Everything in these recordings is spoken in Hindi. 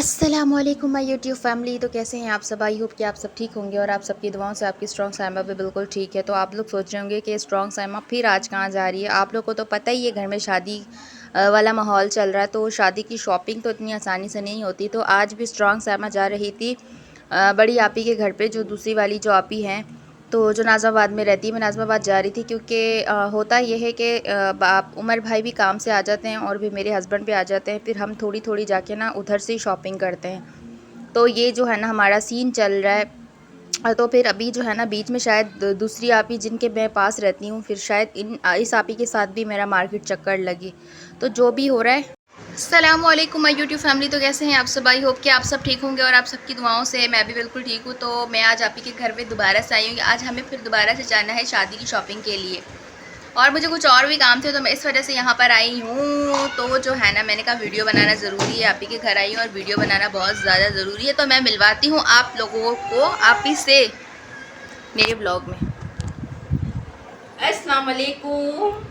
अस्सलामुअलैकुम माय यूट्यूब फैमिली। तो कैसे हैं आप सब? आई होप कि आप सब ठीक होंगे और आप सबकी दुआओं से आपकी स्ट्रॉन्ग साइमा भी बिल्कुल ठीक है। तो आप लोग सोच रहे होंगे कि स्ट्रॉन्ग साइमा फिर आज कहाँ जा रही है। आप लोग को तो पता ही है, घर में शादी वाला माहौल चल रहा है, तो शादी की शॉपिंग तो इतनी आसानी से नहीं होती। तो आज भी स्ट्रॉन्ग साइमा जा रही थी बड़ी आपी के घर पर, जो दूसरी वाली जो आपी हैं, तो जो नाज़माबाद में रहती है। मैं नाज़माबाद जा रही थी क्योंकि होता यह है कि बाप उमर भाई भी काम से आ जाते हैं और भी मेरे हस्बैंड भी आ जाते हैं, फिर हम थोड़ी थोड़ी जाके ना उधर से ही शॉपिंग करते हैं। तो ये जो है ना हमारा सीन चल रहा है। तो फिर अभी जो है ना बीच में शायद दूसरी आपी जिनके मैं पास रहती हूँ, फिर शायद इस आपी के साथ भी मेरा मार्केट चक्कर लगे। तो जो भी हो रहा है। अस्सलामुअलैकुम माय यूट्यूब फैमिली। तो कैसे हैं आप सब? आई होप कि आप सब ठीक होंगे और आप सबकी दुआओं से मैं भी बिल्कुल ठीक हूँ। तो मैं आज आपी के घर पे दोबारा से आई हूँ। आज हमें फिर दोबारा से जाना है शादी की शॉपिंग के लिए, और मुझे कुछ और भी काम थे, तो मैं इस वजह से यहाँ पर आई हूँ। तो जो है ना, मैंने कहा वीडियो बनाना ज़रूरी है, आप ही के घर आई हूँ और वीडियो बनाना बहुत ज़्यादा ज़रूरी है। तो मैं मिलवाती हूँ आप लोगों को आप ही से मेरे ब्लॉग में। अस्सलाम वालेकुम।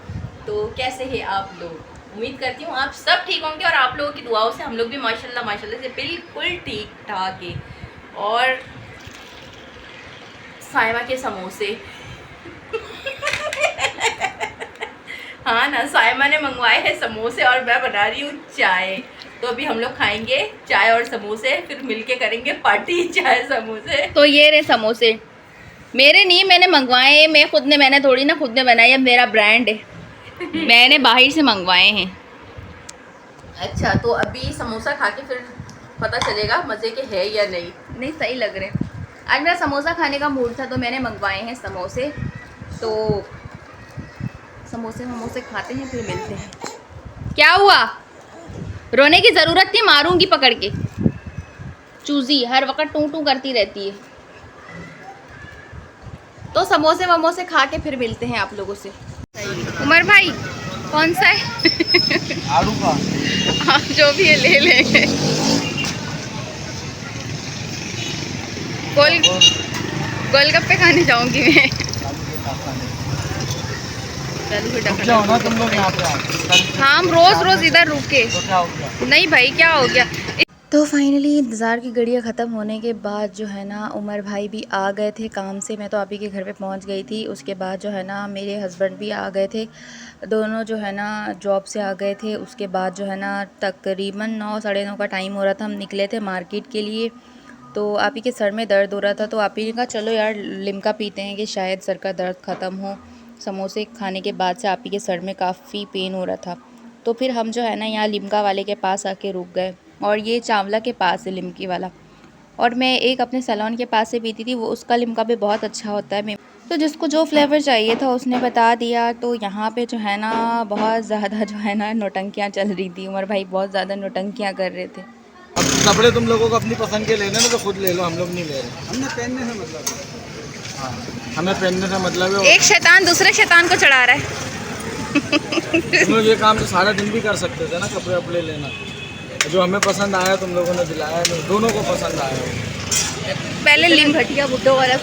तो कैसे हैं आप लोग? उम्मीद करती हूँ आप सब ठीक होंगे और आप लोगों की दुआओं से हम लोग भी माशाल्लाह माशाल्लाह से बिल्कुल ठीक ठाक है। और साइमा के समोसे हाँ ना, साइमा ने मंगवाए हैं समोसे और मैं बना रही हूँ चाय। तो अभी हम लोग खाएंगे चाय और समोसे, फिर मिलके करेंगे पार्टी चाय समोसे। तो ये रहे समोसे, मेरे नहीं, मैंने मंगवाए, मैंने थोड़ी ना खुद ने बनाई, अब मेरा ब्रांड है, मैंने बाहर से मंगवाए हैं। अच्छा, तो अभी समोसा खा के फिर पता चलेगा मज़े के है या नहीं। नहीं, सही लग रहे हैं। आज मेरा समोसा खाने का मूड था, तो मैंने मंगवाए हैं समोसे। तो समोसे वमोसे खाते हैं, फिर मिलते हैं। क्या हुआ? रोने की ज़रूरत थी, मारूंगी पकड़ के। चूजी हर वक्त टू टू करती रहती है। तो समोसे वमोसे खा के फिर मिलते हैं आप लोगों से। उमर भाई कौन सा है? आलू का। हाँ, जो भी है ले ले। गोल गोलगप्पे खाने जाऊंगी मैं। ना तुम लोग यहाँ पे हाँ, हम रोज रोज इधर रुके। तो क्या हो गया? नहीं भाई, क्या हो गया? तो फाइनली इंतज़ार की घड़ियाँ ख़त्म होने के बाद जो है ना उमर भाई भी आ गए थे काम से। मैं तो आप ही के घर पे पहुंच गई थी। उसके बाद जो है ना मेरे हस्बैंड भी आ गए थे, दोनों जो है ना जॉब से आ गए थे। उसके बाद जो है ना तकरीबन 9 साढ़े 9 का टाइम हो रहा था, हम निकले थे मार्केट के लिए। तो आप ही के सर में दर्द हो रहा था, तो आप ही ने कहा चलो यार लिम्का पीते हैं कि शायद सर का दर्द ख़त्म हो। समोसे खाने के बाद से आप ही के सर में काफ़ी पेन हो रहा था। तो फिर हम जो है ना यहाँ लिम्का वाले के पास आके रुक गए, और ये चावला के पास है लिम्की वाला। और मैं एक अपने सैलून के पास से पीती थी, वो उसका लिम्का भी बहुत अच्छा होता है। मैं तो जिसको जो फ्लेवर चाहिए था उसने बता दिया। तो यहाँ पे जो है ना बहुत ज़्यादा जो है ना नौटंकियाँ चल रही थी। उमर भाई बहुत ज़्यादा नौटंकियाँ कर रहे थे। अब कपड़े तुम लोगों को अपनी पसंद के लेने ना तो खुद ले लो, हम लोग नहीं ले रहे। हमने पहनने से मतलब है। हाँ, हमें पहनने से मतलब है। एक शैतान दूसरे शैतान को चढ़ा रहा है। तुम लोग ये काम तो सारा दिन भी कर सकते थे ना, कपड़े वपड़े लेना। जो हमें पसंद आया तुम लोगों ने दिलाया, दोनों को पसंद आया। पहले लिम घटिया बुड्ढों वाला।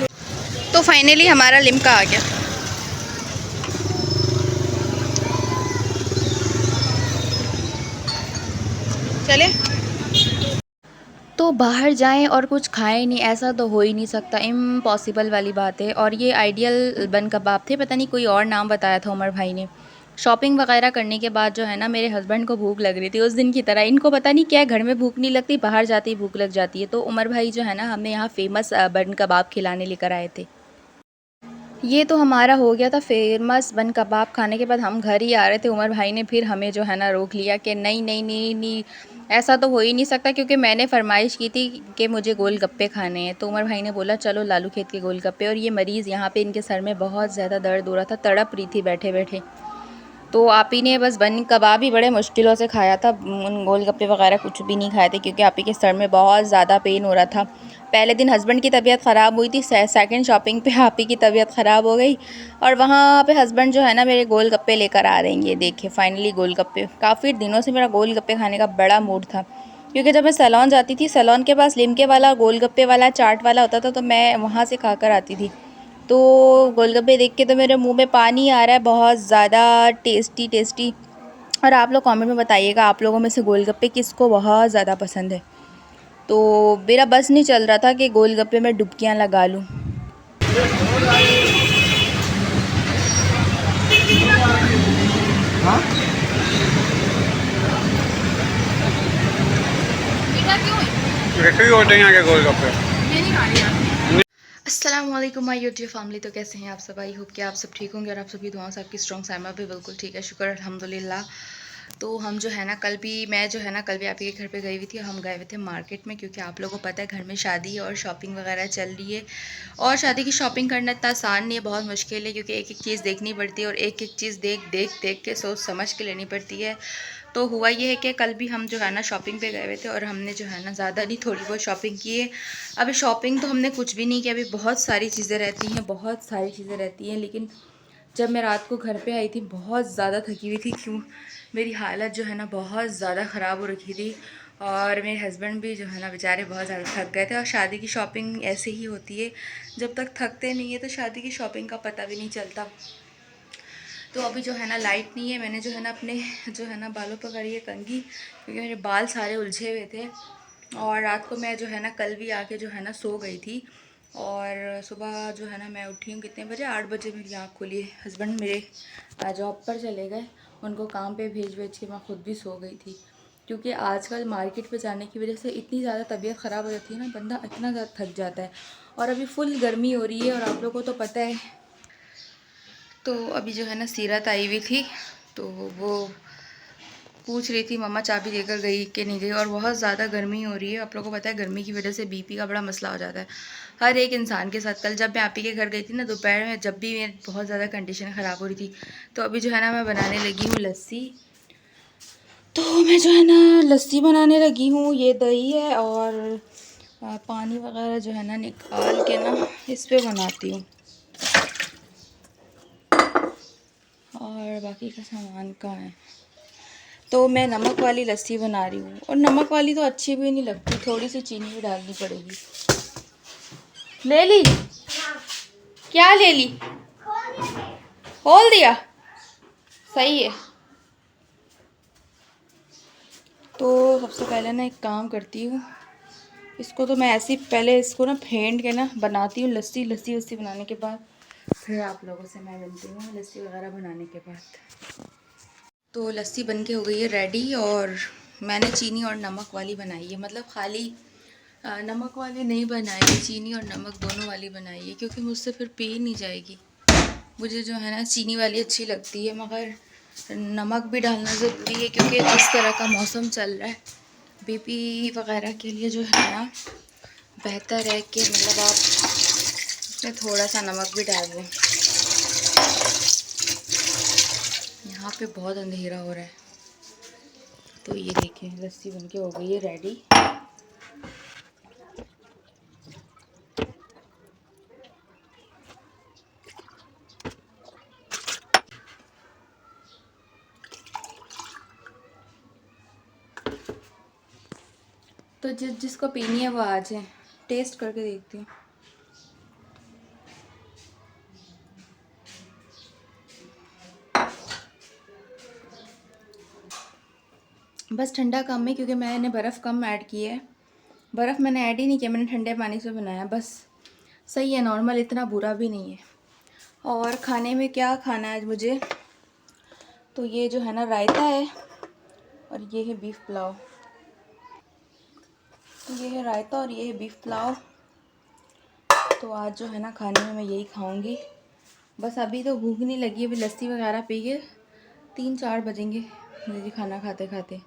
तो फाइनली हमारा लिम्का आ गया। चले तो बाहर जाएं और कुछ खाएं नहीं, ऐसा तो हो ही नहीं सकता, इम्पॉसिबल वाली बात है। और ये आइडियल बन कबाब थे, पता नहीं कोई और नाम बताया था उमर भाई ने। शॉपिंग वगैरह करने के बाद जो है ना मेरे हस्बैंड को भूख लग रही थी उस दिन की तरह। इनको पता नहीं क्या, घर में भूख नहीं लगती, बाहर जाते ही भूख लग जाती है। तो उमर भाई जो है ना हमें यहाँ फेमस बन कबाब खिलाने लेकर आए थे। ये तो हमारा हो गया था फेमस बन कबाब खाने के बाद हम घर ही आ रहे थे। उमर भाई ने फिर हमें जो है ना रोक लिया कि नहीं नहीं नहीं नहीं, ऐसा तो हो ही नहीं सकता, क्योंकि मैंने फरमाइश की थी कि मुझे गोलगप्पे खाने हैं। तो उमर भाई ने बोला चलो लालू खेत के गोलगप्पे। और ये मरीज़ यहाँ पे इनके सर में बहुत ज़्यादा दर्द हो रहा था, तड़प रही थी बैठे बैठे। तो आप ही ने बस बन कबाब ही बड़े मुश्किलों से खाया था, उन गोलगप्पे वगैरह कुछ भी नहीं खाए थे, क्योंकि आप ही के सर में बहुत ज़्यादा पेन हो रहा था। पहले दिन हस्बैंड की तबीयत ख़राब हुई थी, सेकंड शॉपिंग पे आप ही की तबीयत ख़राब हो गई, और वहाँ पे हस्बैंड जो है ना मेरे गोलगप्पे लेकर आ रहे हैं। ये देखिए फाइनली गोलगप्पे। काफ़ी दिनों से मेरा गोलगप्पे खाने का बड़ा मूड था, क्योंकि जब मैं सैलून जाती थी, सैलून के पास लिमके वाला गोलगप्पे वाला चाट वाला होता था, तो मैं वहाँ से खा कर आती थी। तो गोलगप्पे देख के तो मेरे मुंह में पानी आ रहा है, बहुत ज़्यादा टेस्टी टेस्टी। और आप लोग कमेंट में बताइएगा आप लोगों में से गोलगप्पे किसको बहुत ज़्यादा पसंद है। तो मेरा बस नहीं चल रहा था कि गोलगप्पे में डुबकियाँ लगा लूँ। हाँ वैसे भी होते हैं यहाँ के गोलगप्पे। अस्सलामुअलैकुम माय यूट्यूब फैमिली। तो कैसे हैं आप सब? आई होप कि आप सब ठीक होंगे और आप सबकी दुआओं से आपकी स्ट्रॉन्ग साइमा भी बिल्कुल ठीक है, शुक्र अल्हम्दुलिल्लाह। तो हम जो है ना कल भी आप ही के घर पे गई हुई थी। हम गए हुए थे मार्केट में, क्योंकि आप लोगों को पता है घर में शादी है और शॉपिंग वगैरह चल रही है। और शादी की शॉपिंग करना इतना आसान नहीं है, बहुत मुश्किल है, क्योंकि एक एक चीज़ देखनी पड़ती है और एक एक चीज़ देख के सोच समझ के लेनी पड़ती है। तो हुआ ये है कि कल भी हम जो है ना शॉपिंग पे गए हुए थे और हमने जो है ना ज़्यादा नहीं, थोड़ी बहुत शॉपिंग की है। अभी शॉपिंग तो हमने कुछ भी नहीं किया, अभी बहुत सारी चीज़ें रहती हैं, लेकिन जब मैं रात को घर पे आई थी बहुत ज़्यादा थकी हुई थी। क्यों, मेरी हालत जो है ना बहुत ज़्यादा ख़राब हो रखी थी और मेरे हस्बैंड भी जो है ना बेचारे बहुत ज़्यादा थक गए थे। और शादी की शॉपिंग ऐसे ही होती है, जब तक थकते नहीं है तो शादी की शॉपिंग का पता भी नहीं चलता। तो अभी जो है ना लाइट नहीं है, मैंने जो है ना अपने जो है ना बालों पर करी है कंघी, क्योंकि मेरे बाल सारे उलझे हुए थे। और रात को मैं जो है ना कल भी आके जो है ना सो गई थी। और सुबह जो है ना मैं उठी हूँ कितने बजे, 8 बजे मेरी आँख खुली। हस्बैंड मेरे जॉब पर चले गए, उनको काम पे भेज के मैं खुद भी सो गई थी। क्योंकि आजकल मार्केट पे जाने की वजह से इतनी ज़्यादा तबीयत ख़राब हो जाती है ना, बंदा इतना ज़्यादा थक जाता है। और अभी फुल गर्मी हो रही है और आप लोगों को तो पता है। तो अभी जो है ना सीरत आई हुई थी, तो वो पूछ रही थी मम्मा चाबी देकर गई कि नहीं गई। और बहुत ज़्यादा गर्मी हो रही है, आप लोगों को पता है गर्मी की वजह से बीपी का बड़ा मसला हो जाता है हर एक इंसान के साथ। कल जब मैं आप ही के घर गई थी ना दोपहर में, जब भी मेरी बहुत ज़्यादा कंडीशन ख़राब हो रही थी, तो अभी जो है ना मैं बनाने लगी हूँ लस्सी। तो मैं जो है ना लस्सी बनाने लगी हूँ, ये दही है और पानी वगैरह जो है ना निकाल के ना इस पर बनाती हूँ, और बाकी का सामान कहाँ है। तो मैं नमक वाली लस्सी बना रही हूँ, और नमक वाली तो अच्छी भी नहीं लगती, थोड़ी सी चीनी भी डालनी पड़ेगी। ले ली? क्या ले ली? खोल दिया? सही है। तो सबसे पहले ना एक काम करती हूँ, इसको तो मैं ऐसे ही पहले इसको ना फेंट के ना बनाती हूँ लस्सी वस्सी बनाने के बाद फिर आप लोगों से मैं मिलती हूँ लस्सी वगैरह बनाने के बाद। तो लस्सी बन के हो गई है रेडी, और मैंने चीनी और नमक वाली बनाई है, मतलब खाली नमक वाली नहीं बनाई है, चीनी और नमक दोनों वाली बनाई है, क्योंकि मुझसे फिर पी नहीं जाएगी। मुझे जो है ना चीनी वाली अच्छी लगती है, मगर नमक भी डालना ज़रूरी है, क्योंकि इस तरह का मौसम चल रहा है, बीपी वगैरह के लिए जो है ना बेहतर है कि मतलब आप इसमें थोड़ा सा नमक भी डाल दें। यहाँ पे बहुत अंधेरा हो रहा है। तो ये देखिए लस्सी बनके हो गई है रेडी। तो जिसको पीनी है वो आ जाए, टेस्ट करके देखती हूँ। बस ठंडा कम है, क्योंकि मैंने बर्फ़ कम ऐड की है। बर्फ़ मैंने ऐड ही नहीं किया, मैंने ठंडे पानी से बनाया बस। सही है, नॉर्मल, इतना बुरा भी नहीं है। और खाने में क्या खाना है आज मुझे, तो ये जो है ना रायता है और ये है बीफ पुलाव। ये है रायता और ये है बीफ पुलाव। तो आज जो है ना खाने में मैं यही खाऊंगी। बस अभी तो भूख नहीं लगी, अभी लस्सी वगैरह पी के 3-4 बजेंगे मुझे खाना खाते खाते।